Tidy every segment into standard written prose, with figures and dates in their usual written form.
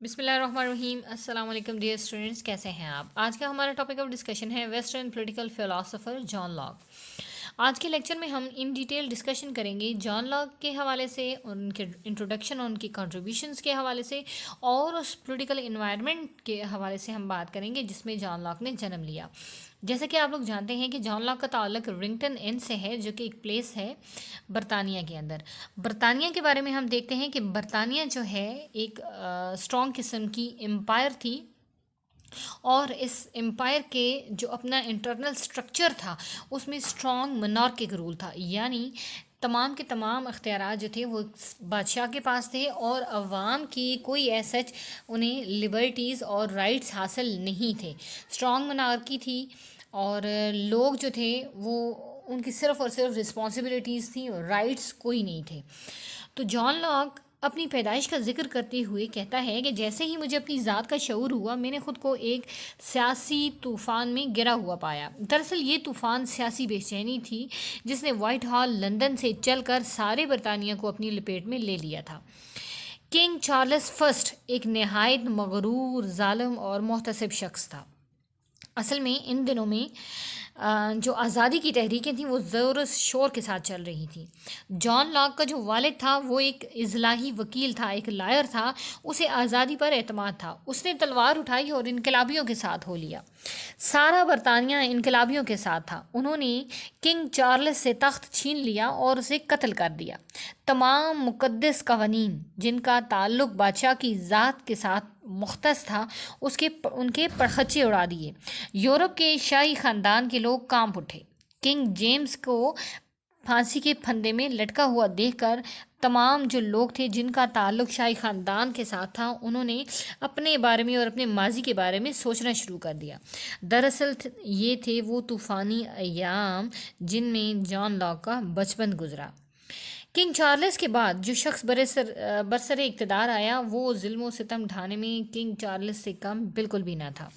بسم اللہ الرحمن الرحیم. السلام علیکم ڈیئر اسٹوڈنٹس، کیسے ہیں آپ؟ آج کا ہمارا ٹاپک آف ڈسکشن ہے western political philosopher John Locke. آج کے لیکچر میں ہم ان ڈیٹیل ڈسکشن کریں گے جان لاک کے حوالے سے، ان کے انٹروڈکشن اور ان کی کنٹریبیوشنس کے حوالے سے، اور اس پولیٹیکل انوائرمنٹ کے حوالے سے ہم بات کریں گے جس میں جان لاک نے جنم لیا. جیسا کہ آپ لوگ جانتے ہیں کہ جان لاک کا تعلق رنگٹن ان سے ہے، جو کہ ایک پلیس ہے برطانیہ کے اندر. برطانیہ کے بارے میں ہم دیکھتے ہیں کہ برطانیہ جو ہے ایک اسٹرانگ قسم کی امپائر تھی، اور اس امپائر کے جو اپنا انٹرنل سٹرکچر تھا اس میں اسٹرانگ منارکک رول تھا، یعنی تمام کے تمام اختیارات جو تھے وہ بادشاہ کے پاس تھے، اور عوام کی کوئی ایسچ انہیں لبرٹیز اور رائٹس حاصل نہیں تھے. اسٹرانگ منارکی تھی، اور لوگ جو تھے وہ ان کی صرف اور صرف رسپانسبلٹیز تھیں، رائٹس کوئی نہیں تھے. تو جان لاک اپنی پیدائش کا ذکر کرتے ہوئے کہتا ہے کہ جیسے ہی مجھے اپنی ذات کا شعور ہوا، میں نے خود کو ایک سیاسی طوفان میں گرا ہوا پایا. دراصل یہ طوفان سیاسی بے چینی تھی جس نے وائٹ ہال لندن سے چل کر سارے برطانیہ کو اپنی لپیٹ میں لے لیا تھا. کنگ چارلس فرسٹ ایک نہایت مغرور، ظالم اور محتسب شخص تھا. اصل میں ان دنوں میں جو آزادی کی تحریکیں تھیں وہ زور و شور کے ساتھ چل رہی تھیں. جان لاک کا جو والد تھا وہ ایک اصلاحی وکیل تھا، ایک لائر تھا. اسے آزادی پر اعتماد تھا. اس نے تلوار اٹھائی اور انقلابیوں کے ساتھ ہو لیا. سارا برطانیہ انقلابیوں کے ساتھ تھا. انہوں نے کنگ چارلس سے تخت چھین لیا اور اسے قتل کر دیا. تمام مقدس قوانین جن کا تعلق بادشاہ کی ذات کے ساتھ مختص تھا ان کے پرخچے اڑا دیے. یورپ کے شاہی خاندان کے لوگ کانپ اٹھے. کنگ جیمز کو پھانسی کے پھندے میں لٹکا ہوا دیکھ کر تمام جو لوگ تھے جن کا تعلق شاہی خاندان کے ساتھ تھا، انہوں نے اپنے بارے میں اور اپنے ماضی کے بارے میں سوچنا شروع کر دیا. دراصل یہ تھے وہ طوفانی ایام جن میں جان لاک کا بچپن گزرا. کنگ چارلس کے بعد جو شخص برسر اقتدار آیا وہ ظلم و ستم ڈھانے میں کنگ چارلس سے کم بالکل بھی نہ تھا.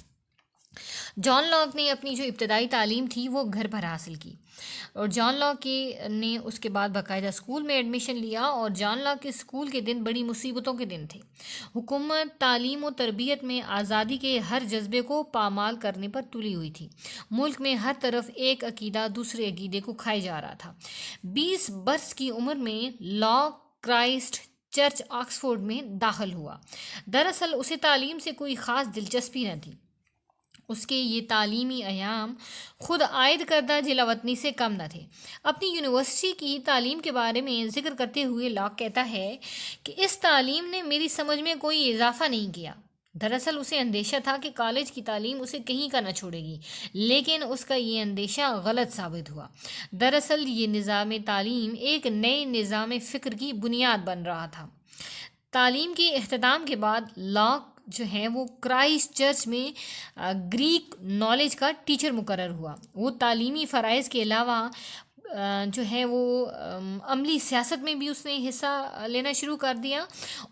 جان لاک نے اپنی جو ابتدائی تعلیم تھی وہ گھر پر حاصل کی، اور جان لاک نے اس کے بعد باقاعدہ اسکول میں ایڈمیشن لیا. اور جان لاک کے اسکول کے دن بڑی مصیبتوں کے دن تھے. حکومت تعلیم و تربیت میں آزادی کے ہر جذبے کو پامال کرنے پر تلی ہوئی تھی. ملک میں ہر طرف ایک عقیدہ دوسرے عقیدے کو کھائے جا رہا تھا. 20 برس کی عمر میں لاک کرائسٹ چرچ آکسفورڈ میں داخل ہوا. دراصل اسے تعلیم سے کوئی خاص دلچسپی نہ تھی. اس کے یہ تعلیمی ایام خود عائد کردہ جلا وطنی سے کم نہ تھے. اپنی یونیورسٹی کی تعلیم کے بارے میں ذکر کرتے ہوئے لاک کہتا ہے کہ اس تعلیم نے میری سمجھ میں کوئی اضافہ نہیں کیا. دراصل اسے اندیشہ تھا کہ کالج کی تعلیم اسے کہیں کا نہ چھوڑے گی، لیکن اس کا یہ اندیشہ غلط ثابت ہوا. دراصل یہ نظام تعلیم ایک نئے نظام فکر کی بنیاد بن رہا تھا. تعلیم کے اختتام کے بعد لاک جو ہے وہ کرائسٹ چرچ میں گریک نالج کا ٹیچر مقرر ہوا. وہ تعلیمی فرائض کے علاوہ جو ہے وہ عملی سیاست میں بھی اس نے حصہ لینا شروع کر دیا،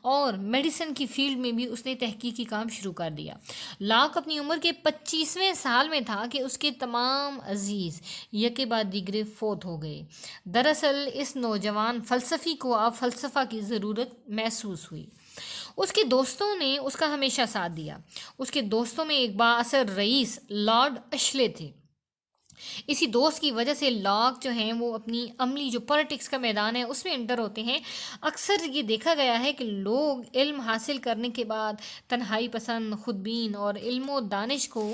اور میڈیسن کی فیلڈ میں بھی اس نے تحقیقی کام شروع کر دیا. لاک اپنی عمر کے 25ویں سال میں تھا کہ اس کے تمام عزیز یکے بعد دیگرے فوت ہو گئے. دراصل اس نوجوان فلسفی کو اب فلسفہ کی ضرورت محسوس ہوئی. اس کے دوستوں نے اس کا ہمیشہ ساتھ دیا. اس کے دوستوں میں ایک بااثر رئیس لارڈ اشلے تھے. اسی دوست کی وجہ سے لاک جو ہیں وہ اپنی عملی جو پالیٹکس کا میدان ہے اس میں انٹر ہوتے ہیں. اکثر یہ دیکھا گیا ہے کہ لوگ علم حاصل کرنے کے بعد تنہائی پسند، خودبین اور علم و دانش کو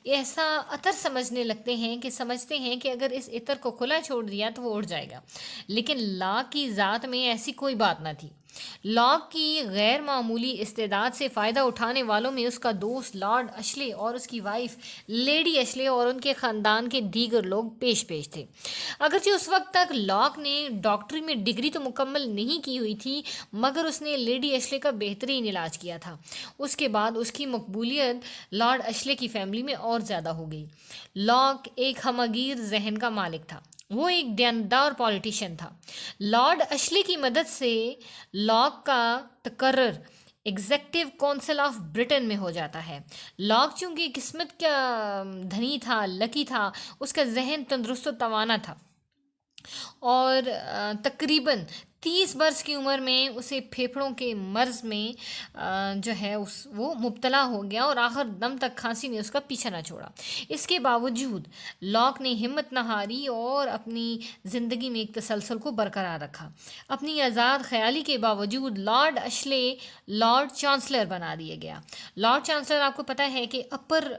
ایسا عطر سمجھنے لگتے ہیں کہ سمجھتے ہیں کہ اگر اس عطر کو کھلا چھوڑ دیا تو وہ اڑ جائے گا. لیکن لاک کی ذات میں ایسی کوئی بات نہ تھی. لاک کی غیر معمولی استعداد سے فائدہ اٹھانے والوں میں اس کا دوست لارڈ اشلے اور اس کی وائف لیڈی اشلے اور ان کے خاندان کے دیگر لوگ پیش تھے. اگرچہ اس وقت تک لاک نے ڈاکٹری میں ڈگری تو مکمل نہیں کی ہوئی تھی، مگر اس نے لیڈی اشلے کا بہترین علاج کیا تھا. اس کے بعد اس کی مقبولیت لارڈ اشلے کی فیملی میں اور زیادہ ہو گئی. لاک ایک ہمہ گیر ذہن کا مالک تھا. وہ ایک دیانتدار پولیٹیشین تھا. لارڈ اشلے کی مدد سے لاک کا تقرر ایگزیکٹو کونسل آف برٹن میں ہو جاتا ہے. لاک چونکہ قسمت کا دھنی تھا، لکی تھا، اس کا ذہن تندرست و توانا تھا. اور تقریباً 30 برس کی عمر میں اسے پھیپھڑوں کے مرض میں جو ہے وہ مبتلا ہو گیا اور آخر دم تک کھانسی نے اس کا پیچھا نہ چھوڑا۔ اس کے باوجود لاک نے ہمت نہ ہاری اور اپنی زندگی میں ایک تسلسل کو برقرار رکھا۔ اپنی آزاد خیالی کے باوجود لارڈ اشلے لارڈ چانسلر بنا دیا گیا۔ لارڈ چانسلر آپ کو پتہ ہے کہ اپر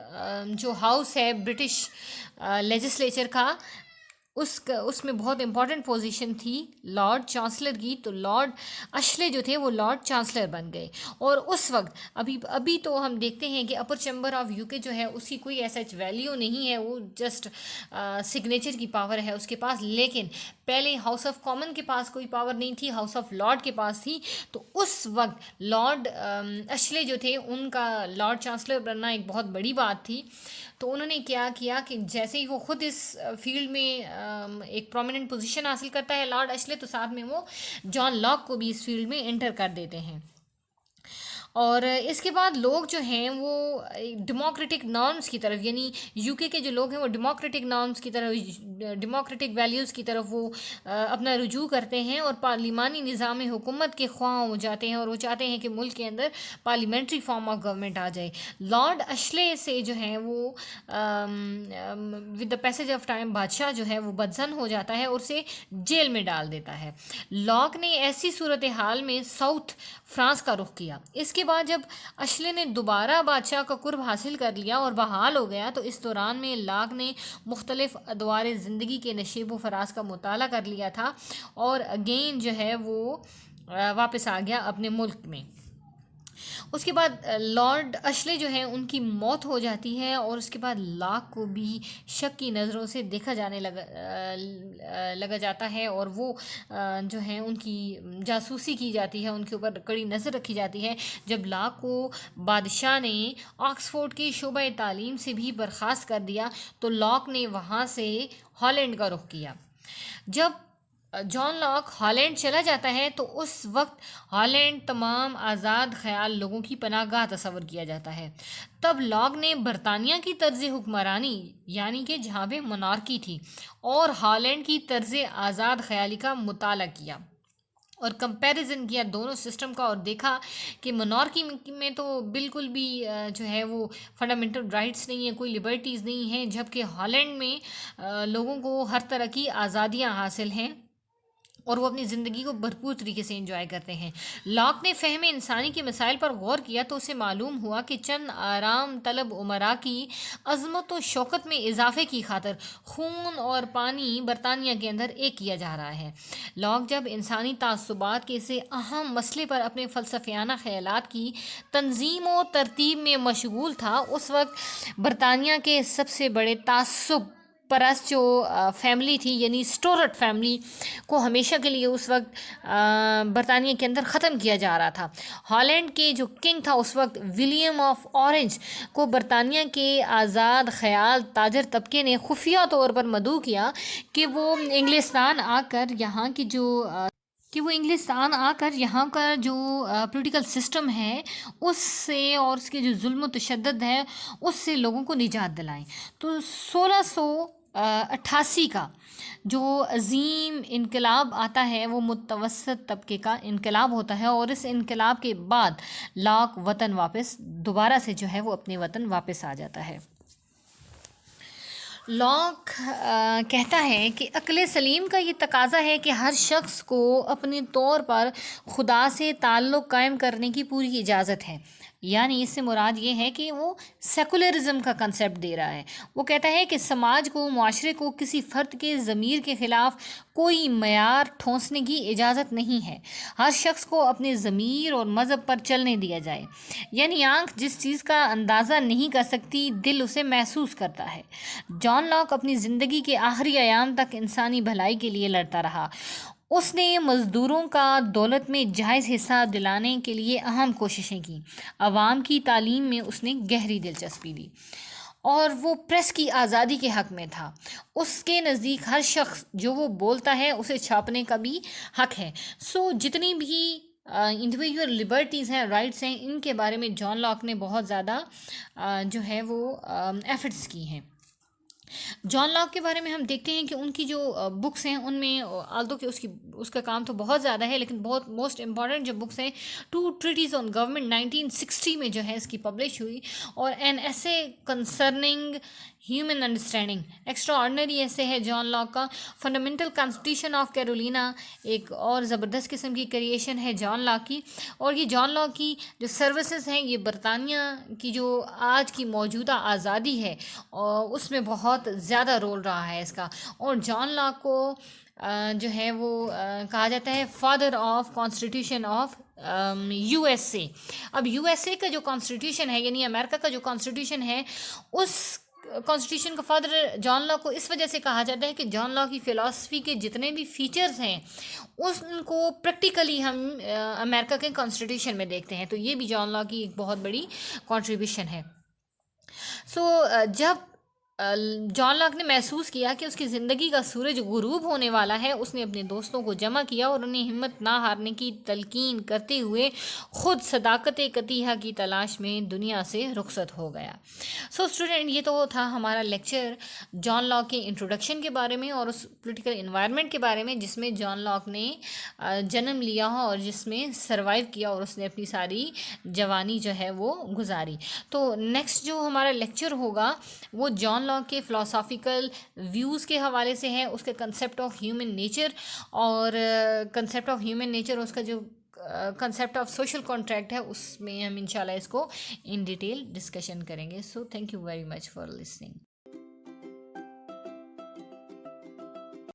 جو ہاؤس ہے برٹش لیجسلیچر کا، اس میں بہت امپورٹنٹ پوزیشن تھی لارڈ چانسلر کی، تو لارڈ اشلے جو تھے وہ لارڈ چانسلر بن گئے۔ اور اس وقت ابھی تو ہم دیکھتے ہیں کہ اپر چیمبر آف یو کے جو ہے اس کی کوئی ایسا ویلیو نہیں ہے، وہ جسٹ سگنیچر کی پاور ہے اس کے پاس، لیکن پہلے ہاؤس آف کامن کے پاس کوئی پاور نہیں تھی، ہاؤس آف لارڈ کے پاس تھی۔ تو اس وقت لارڈ اشلے جو تھے ان کا لارڈ چانسلر بننا ایک بہت بڑی بات تھی۔ تو انہوں نے کیا کیا کہ جیسے ہی وہ خود اس فیلڈ میں ایک پرومیننٹ پوزیشن حاصل کرتا ہے لارڈ اشلے، تو ساتھ میں وہ جان لاک کو بھی اس فیلڈ میں انٹر کر دیتے ہیں۔ اور اس کے بعد لوگ جو ہیں وہ ڈیموکریٹک نارمز کی طرف، یعنی یو کے جو لوگ ہیں وہ ڈیموکریٹک نارمز کی طرف، ڈیموکریٹک ویلیوز کی طرف وہ اپنا رجوع کرتے ہیں اور پارلیمانی نظام حکومت کے خواہاں ہو جاتے ہیں، اور وہ چاہتے ہیں کہ ملک کے اندر پارلیمنٹری فارم آف گورنمنٹ آ جائے۔ لارڈ اشلے سے جو ہیں وہ with the passage of time بادشاہ جو ہے وہ بدزن ہو جاتا ہے اور اسے جیل میں ڈال دیتا ہے۔ لاک نے ایسی صورتحال میں ساؤتھ فرانس کا رخ کیا۔ اس کے بعد جب اشلے نے دوبارہ بادشاہ کا قرب حاصل کر لیا اور بحال ہو گیا، تو اس دوران میں لاک نے مختلف ادوار زندگی کے نشیب و فراز کا مطالعہ کر لیا تھا اور اگین جو ہے وہ واپس آ گیا اپنے ملک میں۔ اس کے بعد لارڈ اشلے جو ہیں ان کی موت ہو جاتی ہے، اور اس کے بعد لاک کو بھی شک کی نظروں سے دیکھا جانے لگا جاتا ہے، اور وہ جو ہیں ان کی جاسوسی کی جاتی ہے، ان کے اوپر کڑی نظر رکھی جاتی ہے۔ جب لاک کو بادشاہ نے آکسفورڈ کے شعبہ تعلیم سے بھی برخاست کر دیا، تو لاک نے وہاں سے ہالینڈ کا رخ کیا۔ جب جان لاک ہالینڈ چلا جاتا ہے تو اس وقت ہالینڈ تمام آزاد خیال لوگوں کی پناہ گاہ تصور کیا جاتا ہے۔ تب لاک نے برطانیہ کی طرز حکمرانی، یعنی کہ جہاں پہ monarchy تھی، اور ہالینڈ کی طرز آزاد خیالی کا مطالعہ کیا اور کمپیریزن کیا دونوں سسٹم کا، اور دیکھا کہ monarchy میں تو بالکل بھی جو ہے وہ فنڈامنٹل رائٹس نہیں ہیں، کوئی لبرٹیز نہیں ہیں، جبکہ ہالینڈ میں لوگوں کو ہر طرح کی آزادیاں حاصل ہیں اور وہ اپنی زندگی کو بھرپور طریقے سے انجوائے کرتے ہیں۔ لاک نے فہم انسانی کے مسائل پر غور کیا تو اسے معلوم ہوا کہ چند آرام طلب امراء کی عظمت و شوکت میں اضافے کی خاطر خون اور پانی برطانیہ کے اندر ایک کیا جا رہا ہے۔ لاک جب انسانی تعصبات کے اسے اہم مسئلے پر اپنے فلسفیانہ خیالات کی تنظیم و ترتیب میں مشغول تھا، اس وقت برطانیہ کے سب سے بڑے تعصب پرست جو فیملی تھی، یعنی سٹورٹ فیملی کو ہمیشہ کے لیے اس وقت برطانیہ کے اندر ختم کیا جا رہا تھا۔ ہالینڈ کے جو کنگ تھا اس وقت ولیم آف اورنج کو برطانیہ کے آزاد خیال تاجر طبقے نے خفیہ طور پر مدعو کیا کہ وہ انگلستان آ کر یہاں کا جو پولیٹیکل سسٹم ہے اس سے اور اس کے جو ظلم و تشدد ہے اس سے لوگوں کو نجات دلائیں۔ تو 1688 کا جو عظیم انقلاب آتا ہے وہ متوسط طبقے کا انقلاب ہوتا ہے، اور اس انقلاب کے بعد لاک وطن واپس دوبارہ سے جو ہے وہ اپنے وطن واپس آ جاتا ہے۔ لاک کہتا ہے کہ عقل سلیم کا یہ تقاضا ہے کہ ہر شخص کو اپنے طور پر خدا سے تعلق قائم کرنے کی پوری اجازت ہے، یعنی اس سے مراد یہ ہے کہ وہ سیکولرزم کا کنسیپٹ دے رہا ہے۔ وہ کہتا ہے کہ سماج کو، معاشرے کو کسی فرد کے ضمیر کے خلاف کوئی معیار ٹھونسنے کی اجازت نہیں ہے، ہر شخص کو اپنے ضمیر اور مذہب پر چلنے دیا جائے، یعنی آنکھ جس چیز کا اندازہ نہیں کر سکتی دل اسے محسوس کرتا ہے۔ جان لاک اپنی زندگی کے آخری ایام تک انسانی بھلائی کے لیے لڑتا رہا۔ اس نے مزدوروں کا دولت میں جائز حصہ دلانے کے لیے اہم کوششیں کیں، عوام کی تعلیم میں اس نے گہری دلچسپی لی، اور وہ پریس کی آزادی کے حق میں تھا۔ اس کے نزدیک ہر شخص جو وہ بولتا ہے اسے چھاپنے کا بھی حق ہے۔ جتنی بھی انڈیویجول لبرٹیز ہیں، رائٹس ہیں، ان کے بارے میں جان لاک نے بہت زیادہ جو ہے وہ ایفرٹس کی ہیں۔ جان لاک کے بارے میں ہم دیکھتے ہیں کہ ان کی جو بکس ہیں ان میں آلدو کہ اس کا کام تو بہت زیادہ ہے، لیکن بہت موسٹ امپارٹنٹ جو بکس ہیں، ٹو ٹریٹیز آن گورنمنٹ 1960 میں جو ہے اس کی پبلش ہوئی، اور این ایسے concerning human understanding, extra ordinary ایسے ہے جان لاک کا۔ فنڈامنٹل کانسٹیٹیوشن آف کیرولینا ایک اور زبردست قسم کی کریشن ہے جان لاک کی، اور یہ جان لاک کی جو سروسز ہیں یہ برطانیہ کی جو آج کی موجودہ آزادی ہے اور اس میں بہت زیادہ رول رہا ہے اس کا۔ اور جان لاک کو جو ہے وہ کہا جاتا ہے father of constitution of U S A. اب یو ایس اے کا جو کانسٹیٹیوشن ہے، یعنی امریکہ کا جو کانسٹیٹیوشن ہے، اس کانسٹیٹیوشن کا فادر جان لاک کو اس وجہ سے کہا جاتا ہے کہ جان لاک کی فلاسفی کے جتنے بھی فیچرز ہیں ان کو پریکٹیکلی ہم امریکہ کے کانسٹیٹیوشن میں دیکھتے ہیں، تو یہ بھی جان لاک کی ایک بہت بڑی کنٹریبیوشن ہے۔ سو جب جان لاک نے محسوس کیا کہ اس کی زندگی کا سورج غروب ہونے والا ہے، اس نے اپنے دوستوں کو جمع کیا اور انہیں ہمت نہ ہارنے کی تلقین کرتے ہوئے خود صداقت قطیحہ کی تلاش میں دنیا سے رخصت ہو گیا۔ سو اسٹوڈنٹ، یہ تو تھا ہمارا لیکچر جان لاک کے انٹروڈکشن کے بارے میں اور اس پولیٹیکل انوائرمنٹ کے بارے میں جس میں جان لاک نے جنم لیا ہو اور جس میں سروائیو کیا اور اس نے اپنی ساری جوانی جو ہے وہ گزاری۔ تو نیکسٹ جو ہمارا لیکچر ہوگا وہ جان لاک کے فلاسافیکل ویوز کے حوالے سے ہے، اس کے کنسیپٹ آف ہیومن نیچر اور کنسیپٹ آف ہیومن نیچر، اس کا جو کنسیپٹ آف سوشل کانٹریکٹ ہے، اس میں ہم انشاءاللہ اس کو ان ڈیٹیل ڈسکشن کریں گے۔ So thank you very much for listening.